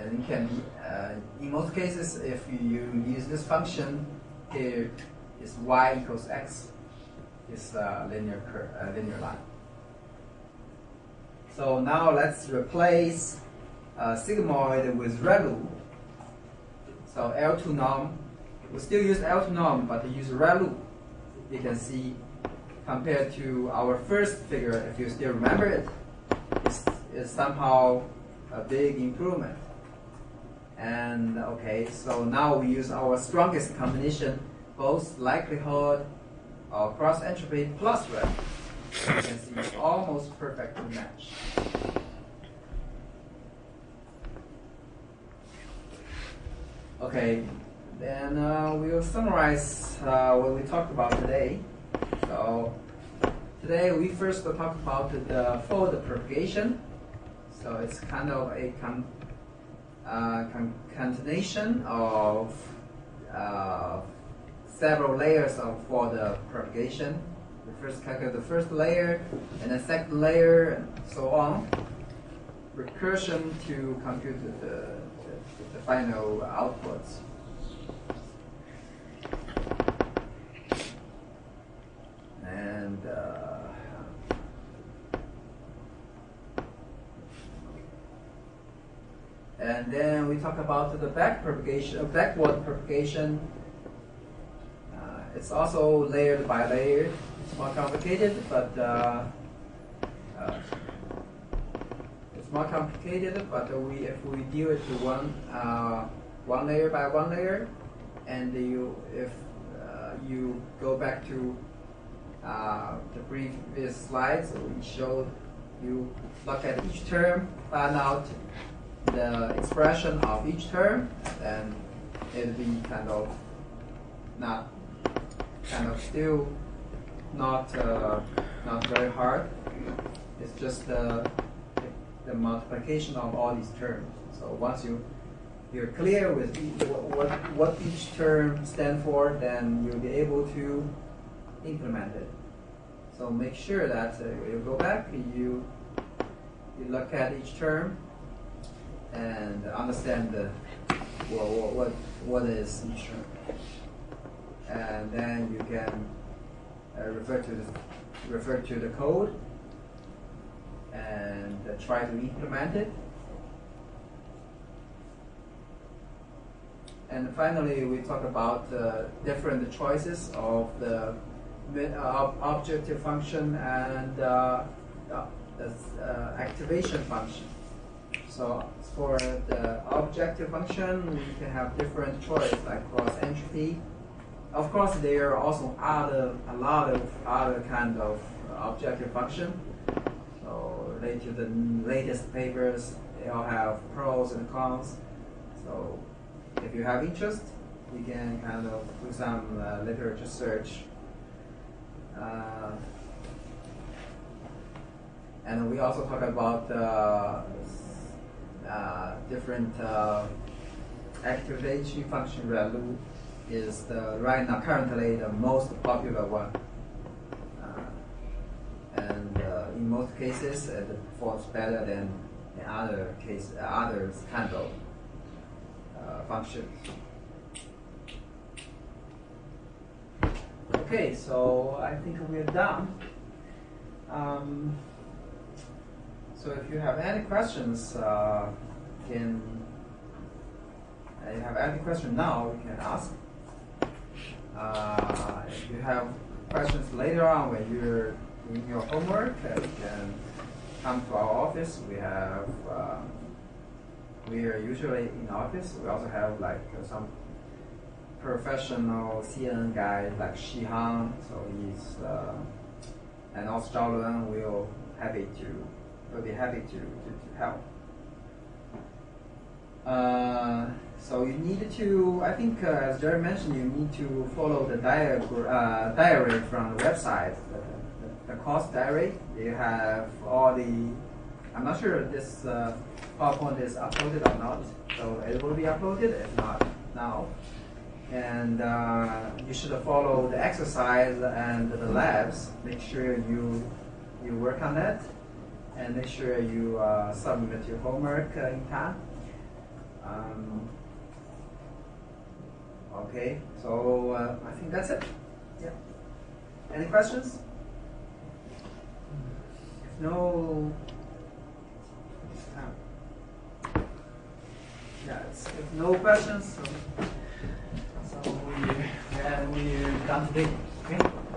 And it can be, in most cases, if you use this function, here is y equals x, is a linear line. So now let's replace sigmoid with ReLU. So L2 norm, we still use L2 norm, but use ReLU. You can see, compared to our first figure, if you still remember it, it's somehow a big improvement. And okay, so now we use our strongest combination, both likelihood or cross entropy plus ReLU. You can see it's almost perfect match. Okay, then we'll summarize what we talked about today. So today we first talked about the fold propagation. So it's kind of a concatenation of several layers for the propagation. We first calculate the first layer, and then second layer, and so on. Recursion to compute the final outputs. And then we talk about the backward propagation. It's also layered by layer. It's more complicated, but if we do it to one layer by one layer, and if you go back to the previous slides, we showed you look at each term, find out the expression of each term, and it'll be still not very hard. It's just the multiplication of all these terms. So once you're clear with what each term stands for, then you'll be able to implement it. So make sure that you go back, you look at each term and understand what is each term, and then you can refer to the code and try to implement it. And finally, we talk about different choices of the objective function and the activation function. So for the objective function, we can have different choices like cross entropy. Of course, there are also a lot of other kind of objective function. So related to the latest papers, they all have pros and cons. So if you have interest, you can kind of do some literature search. And we also talk about different activation function. ReLU is right now currently the most popular one, and in most cases it performs better than in other kind of functions. Okay, so I think we're done. So if you have any questions, if you have any question now, you can ask. If you have questions later on when you're doing your homework, you can come to our office. We are usually in office. We also have like some professional CNN guys like Shi Hang, so he's and also Zhao Lun will be happy to help. So you need to, I think, as Jerry mentioned, you need to follow the diary from the website, the cost diary. You have all the, I'm not sure if this PowerPoint is uploaded or not, so it will be uploaded, if not now. And you should follow the exercise and the labs. Make sure you work on that, and make sure you submit your homework in time. Okay, so I think that's it. Yeah. Any questions? If no, if no questions, so we're done today. Okay.